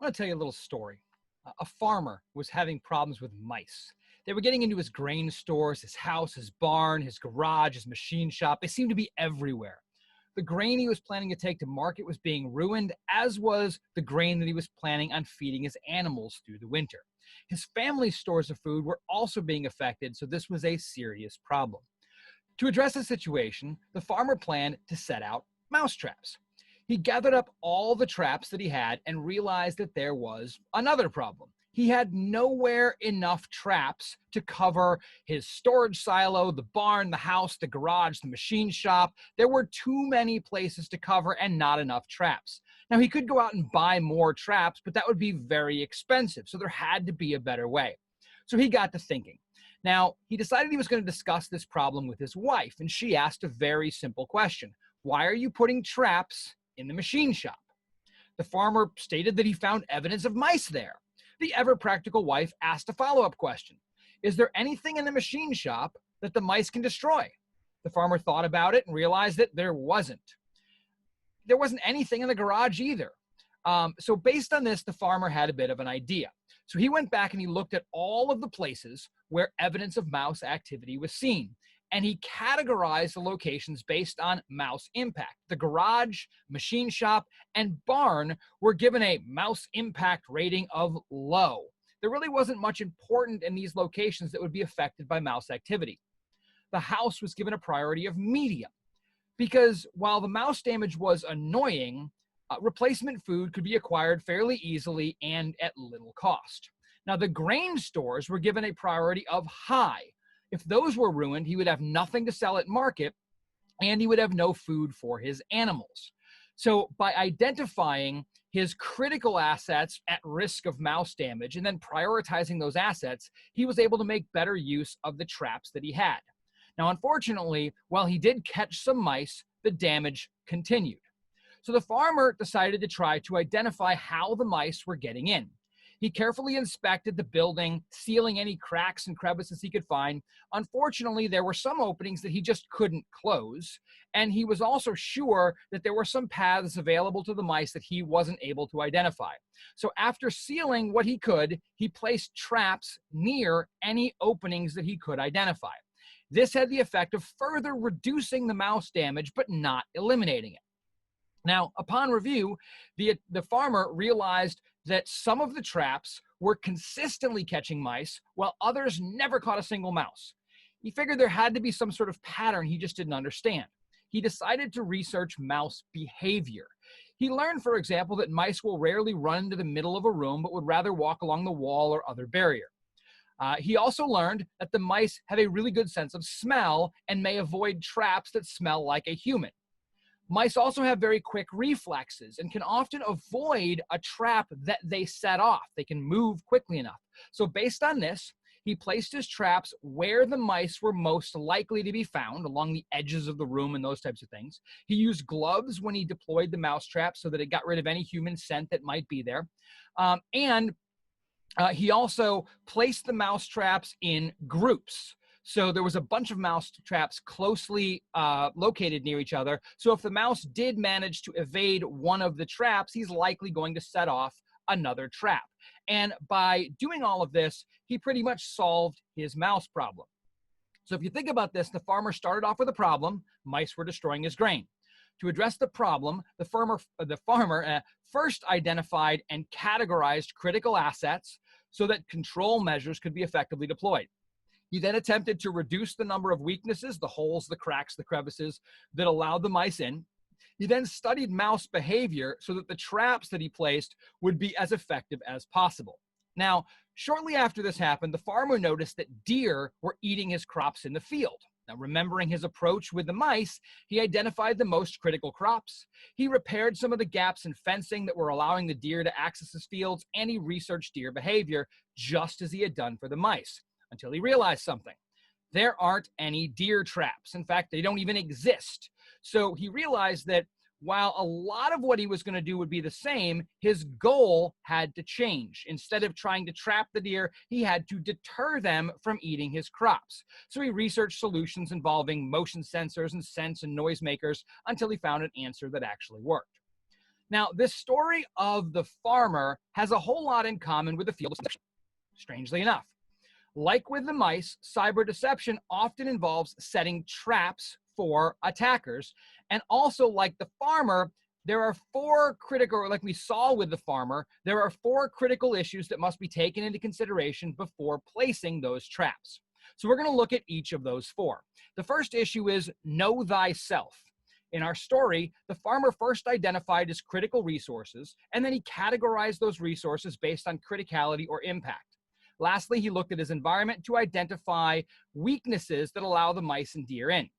I want to tell you a little story. A farmer was having problems with mice. They were getting into his grain stores, his house, his barn, his garage, his machine shop. They seemed to be everywhere. The grain he was planning to take to market was being ruined, as was the grain that he was planning on feeding his animals through the winter. His family's stores of food were also being affected, so this was a serious problem. To address the situation, the farmer planned to set out mouse traps. He gathered up all the traps that he had and realized that there was another problem. He had nowhere enough traps to cover his storage silo, the barn, the house, the garage, the machine shop. There were too many places to cover and not enough traps. Now, he could go out and buy more traps, but that would be very expensive. So there had to be a better way. So he got to thinking. Now, he decided he was going to discuss this problem with his wife, and she asked a very simple question. Why are you putting traps in the machine shop? The farmer stated that he found evidence of mice there. The ever-practical wife asked a follow-up question. Is there anything in the machine shop that the mice can destroy? The farmer thought about it and realized that there wasn't. There wasn't anything in the garage either. So based on this, the farmer had a bit of an idea. So he went back and he looked at all of the places where evidence of mouse activity was seen. And he categorized the locations based on mouse impact. The garage, machine shop, and barn were given a mouse impact rating of low. There really wasn't much important in these locations that would be affected by mouse activity. The house was given a priority of medium, because while the mouse damage was annoying, replacement food could be acquired fairly easily and at little cost. Now, the grain stores were given a priority of high. If those were ruined, he would have nothing to sell at market, and he would have no food for his animals. So by identifying his critical assets at risk of mouse damage and then prioritizing those assets, he was able to make better use of the traps that he had. Now, unfortunately, while he did catch some mice, the damage continued. So the farmer decided to try to identify how the mice were getting in. He carefully inspected the building, sealing any cracks and crevices he could find. Unfortunately, there were some openings that he just couldn't close, and he was also sure that there were some paths available to the mice that he wasn't able to identify. So after sealing what he could, he placed traps near any openings that he could identify. This had the effect of further reducing the mouse damage, but not eliminating it. Now, upon review, the farmer realized that some of the traps were consistently catching mice, while others never caught a single mouse. He figured there had to be some sort of pattern he just didn't understand. He decided to research mouse behavior. He learned, for example, that mice will rarely run into the middle of a room, but would rather walk along the wall or other barrier. He also learned that the mice have a really good sense of smell and may avoid traps that smell like a human. Mice also have very quick reflexes and can often avoid a trap that they set off. They can move quickly enough. So based on this, he placed his traps where the mice were most likely to be found, along the edges of the room and those types of things. He used gloves when he deployed the mouse trap so that it got rid of any human scent that might be there. He also placed the mouse traps in groups. So there was a bunch of mouse traps closely located near each other. So if the mouse did manage to evade one of the traps, he's likely going to set off another trap. And by doing all of this, he pretty much solved his mouse problem. So if you think about this, the farmer started off with a problem. Mice were destroying his grain. To address the problem, the farmer first identified and categorized critical assets so that control measures could be effectively deployed. He then attempted to reduce the number of weaknesses, the holes, the cracks, the crevices that allowed the mice in. He then studied mouse behavior so that the traps that he placed would be as effective as possible. Now, shortly after this happened, the farmer noticed that deer were eating his crops in the field. Now, remembering his approach with the mice, he identified the most critical crops. He repaired some of the gaps in fencing that were allowing the deer to access his fields, and he researched deer behavior just as he had done for the mice, until he realized something. There aren't any deer traps. In fact, they don't even exist. So he realized that while a lot of what he was going to do would be the same, his goal had to change. Instead of trying to trap the deer, he had to deter them from eating his crops. So he researched solutions involving motion sensors and sense and noisemakers until he found an answer that actually worked. Now, this story of the farmer has a whole lot in common with the field of deception, strangely enough. Like with the mice, cyber deception often involves setting traps for attackers. And also, like the farmer, there are four critical, like we saw with the farmer, there are four critical issues that must be taken into consideration before placing those traps. So we're going to look at each of those four. The first issue is know thyself. In our story, the farmer first identified his critical resources, and then he categorized those resources based on criticality or impact. Lastly, he looked at his environment to identify weaknesses that allow the mice and deer in.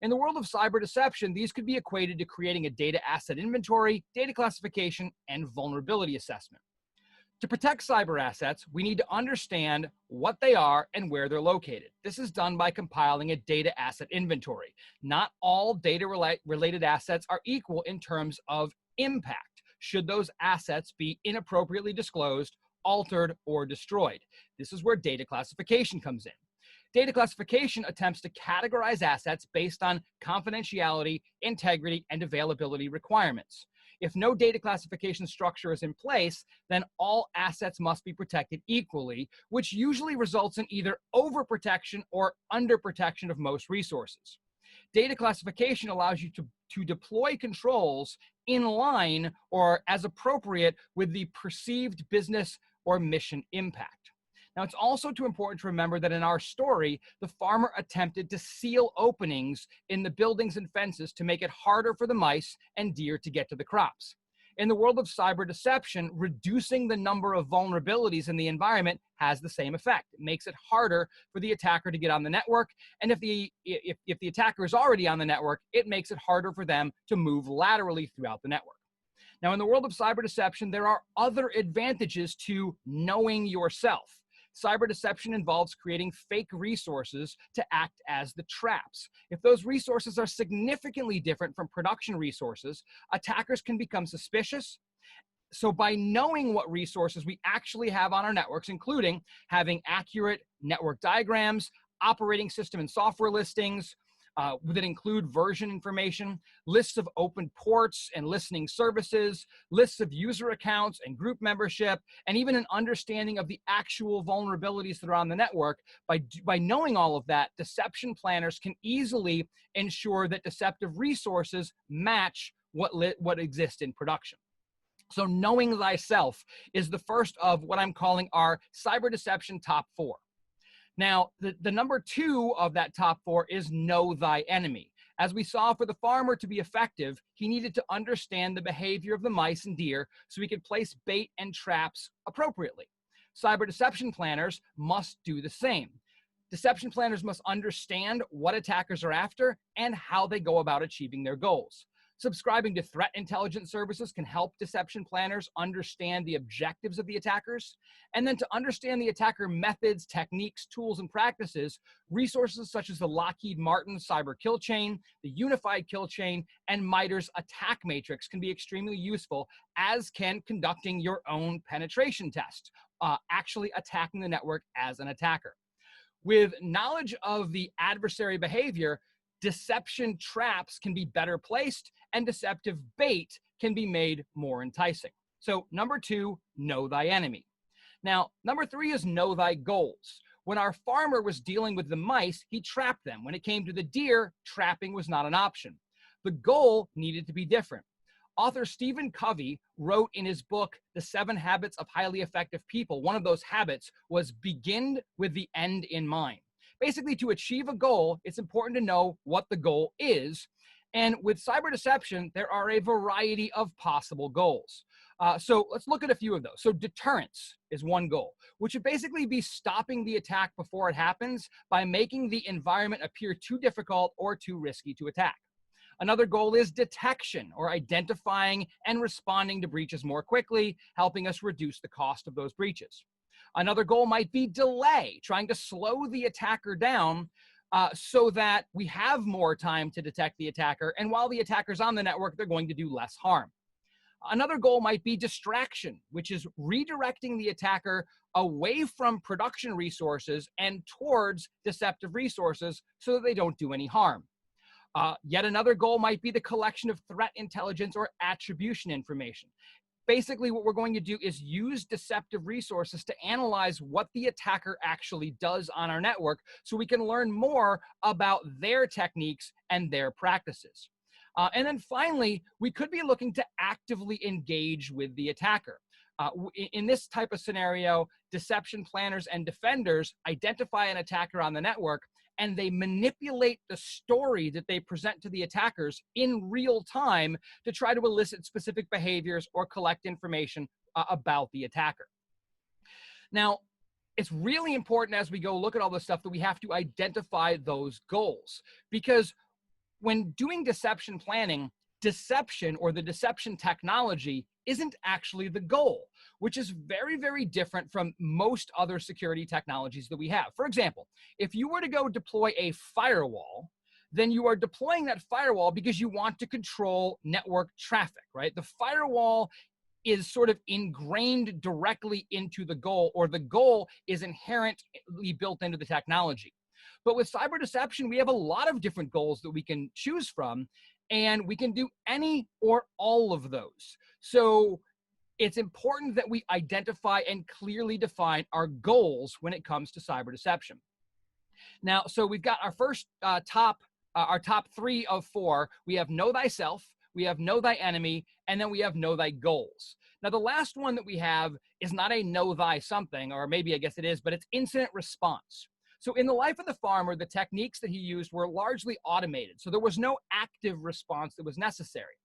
In the world of cyber deception, these could be equated to creating a data asset inventory, data classification, and vulnerability assessment. To protect cyber assets, we need to understand what they are and where they're located. This is done by compiling a data asset inventory. Not all data-related assets are equal in terms of impact, should those assets be inappropriately disclosed, altered, or destroyed. This is where data classification comes in. Data classification attempts to categorize assets based on confidentiality, integrity, and availability requirements. If no data classification structure is in place, then all assets must be protected equally, which usually results in either overprotection or underprotection of most resources. Data classification allows you to deploy controls in line or as appropriate with the perceived business or mission impact. Now, it's also too important to remember that in our story, the farmer attempted to seal openings in the buildings and fences to make it harder for the mice and deer to get to the crops. In the world of cyber deception, reducing the number of vulnerabilities in the environment has the same effect. It makes it harder for the attacker to get on the network, and if the attacker is already on the network, it makes it harder for them to move laterally throughout the network. Now, in the world of cyber deception, there are other advantages to knowing yourself. Cyber deception involves creating fake resources to act as the traps. If those resources are significantly different from production resources, attackers can become suspicious. So by knowing what resources we actually have on our networks, including having accurate network diagrams, operating system and software listings, that include version information, lists of open ports and listening services, lists of user accounts and group membership, and even an understanding of the actual vulnerabilities that are on the network. By knowing all of that, deception planners can easily ensure that deceptive resources match what exists in production. So knowing thyself is the first of what I'm calling our cyber deception top four. Now, the number two of that top four is know thy enemy. As we saw, for the farmer to be effective, he needed to understand the behavior of the mice and deer so he could place bait and traps appropriately. Cyber deception planners must do the same. Deception planners must understand what attackers are after and how they go about achieving their goals. Subscribing to threat intelligence services can help deception planners understand the objectives of the attackers. And then to understand the attacker methods, techniques, tools, and practices, resources such as the Lockheed Martin Cyber Kill Chain, the Unified Kill Chain, and MITRE's Attack Matrix can be extremely useful, as can conducting your own penetration test, actually attacking the network as an attacker. With knowledge of the adversary behavior, deception traps can be better placed and deceptive bait can be made more enticing. So number two, know thy enemy. Now, number three is know thy goals. When our farmer was dealing with the mice, he trapped them. When it came to the deer, trapping was not an option. The goal needed to be different. Author Stephen Covey wrote in his book, The 7 Habits of Highly Effective People, one of those habits was begin with the end in mind. Basically, to achieve a goal, it's important to know what the goal is. And with cyber deception, there are a variety of possible goals. So let's look at a few of those. So deterrence is one goal, which would basically be stopping the attack before it happens by making the environment appear too difficult or too risky to attack. Another goal is detection, or identifying and responding to breaches more quickly, helping us reduce the cost of those breaches. Another goal might be delay, trying to slow the attacker down so that we have more time to detect the attacker, and while the attacker's on the network, they're going to do less harm. Another goal might be distraction, which is redirecting the attacker away from production resources and towards deceptive resources so that they don't do any harm. Yet another goal might be the collection of threat intelligence or attribution information. Basically, what we're going to do is use deceptive resources to analyze what the attacker actually does on our network so we can learn more about their techniques and their practices. And then finally, we could be looking to actively engage with the attacker. In this type of scenario, deception planners and defenders identify an attacker on the network, and they manipulate the story that they present to the attackers in real time to try to elicit specific behaviors or collect information about the attacker. Now, it's really important as we go look at all this stuff that we have to identify those goals, because when doing deception planning, deception or the deception technology isn't actually the goal, which is very, very different from most other security technologies that we have. For example, if you were to go deploy a firewall, then you are deploying that firewall because you want to control network traffic, right? The firewall is sort of ingrained directly into the goal, or the goal is inherently built into the technology. But with cyber deception, we have a lot of different goals that we can choose from, and we can do any or all of those. So it's important that we identify and clearly define our goals when it comes to cyber deception. Now, so we've got our first our top 3 of 4. We have know thyself, we have know thy enemy, and then we have know thy goals. Now, the last one that we have is not a know thy something, or maybe I guess it is, but it's incident response. So in the life of the farmer, the techniques that he used were largely automated. So there was no active response that was necessary.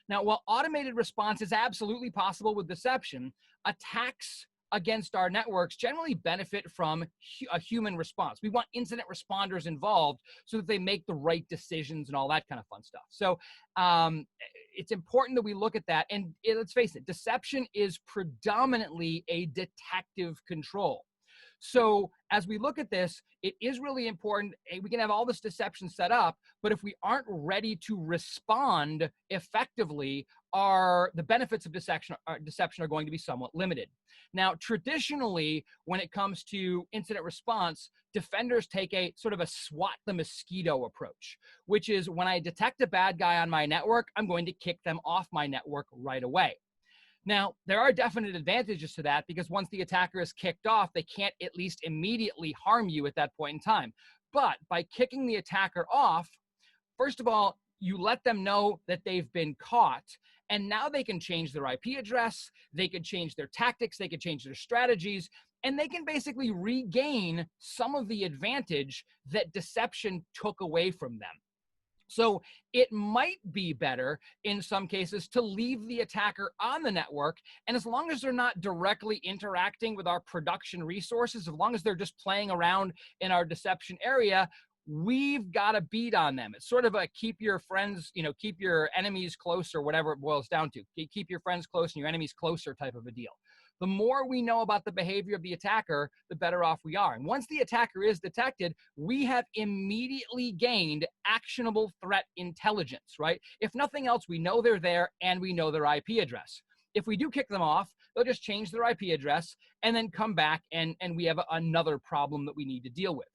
Now, while automated response is absolutely possible with deception, attacks against our networks generally benefit from a human response. We want incident responders involved so that they make the right decisions and all that kind of fun stuff. So it's important that we look at that. And let's face it, deception is predominantly a detective control. So as we look at this, it is really important. We can have all this deception set up, but if we aren't ready to respond effectively, the benefits of deception are going to be somewhat limited. Now, traditionally, when it comes to incident response, defenders take a sort of a swat the mosquito approach, which is when I detect a bad guy on my network, I'm going to kick them off my network right away. Now, there are definite advantages to that, because once the attacker is kicked off, they can't at least immediately harm you at that point in time. But by kicking the attacker off, first of all, you let them know that they've been caught, and now they can change their IP address, they can change their tactics, they can change their strategies, and they can basically regain some of the advantage that deception took away from them. So it might be better in some cases to leave the attacker on the network. And as long as they're not directly interacting with our production resources, as long as they're just playing around in our deception area, we've got a beat on them. It's sort of a keep your friends, keep your enemies close, or whatever it boils down to. Keep your friends close and your enemies closer type of a deal. The more we know about the behavior of the attacker, the better off we are. And once the attacker is detected, we have immediately gained actionable threat intelligence, right? If nothing else, we know they're there and we know their IP address. If we do kick them off, they'll just change their IP address and then come back, and we have another problem that we need to deal with.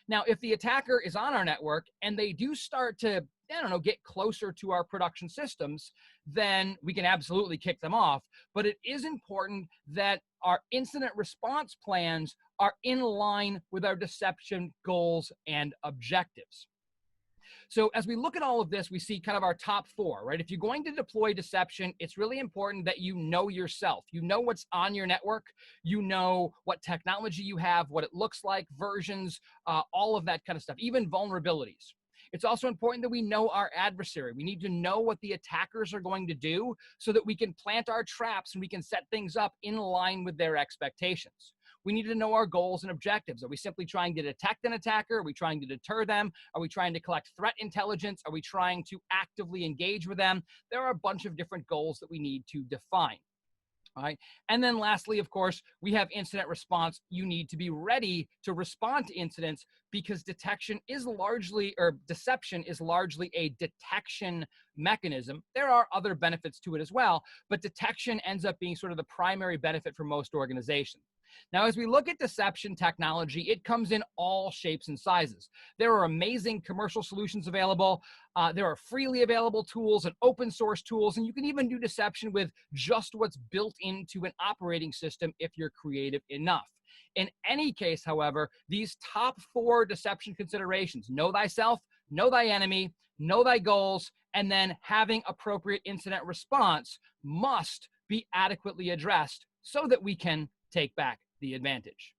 Now, if the attacker is on our network and they do start to, get closer to our production systems, then we can absolutely kick them off. But it is important that our incident response plans are in line with our deception goals and objectives. So as we look at all of this, we see kind of our top 4, right? If you're going to deploy deception, it's really important that you know yourself. You know what's on your network. You know what technology you have, what it looks like, versions, all of that kind of stuff, even vulnerabilities. It's also important that we know our adversary. We need to know what the attackers are going to do so that we can plant our traps and we can set things up in line with their expectations. We need to know our goals and objectives. Are we simply trying to detect an attacker? Are we trying to deter them? Are we trying to collect threat intelligence? Are we trying to actively engage with them? There are a bunch of different goals that we need to define. All right. And then lastly, of course, we have incident response. You need to be ready to respond to incidents, because deception is largely a detection mechanism. There are other benefits to it as well, but detection ends up being sort of the primary benefit for most organizations. Now, as we look at deception technology, it comes in all shapes and sizes. There are amazing commercial solutions available. There are freely available tools and open source tools, and you can even do deception with just what's built into an operating system if you're creative enough. In any case, however, these top 4 deception considerations, know thyself, know thy enemy, know thy goals, and then having appropriate incident response must be adequately addressed so that we can take back the advantage.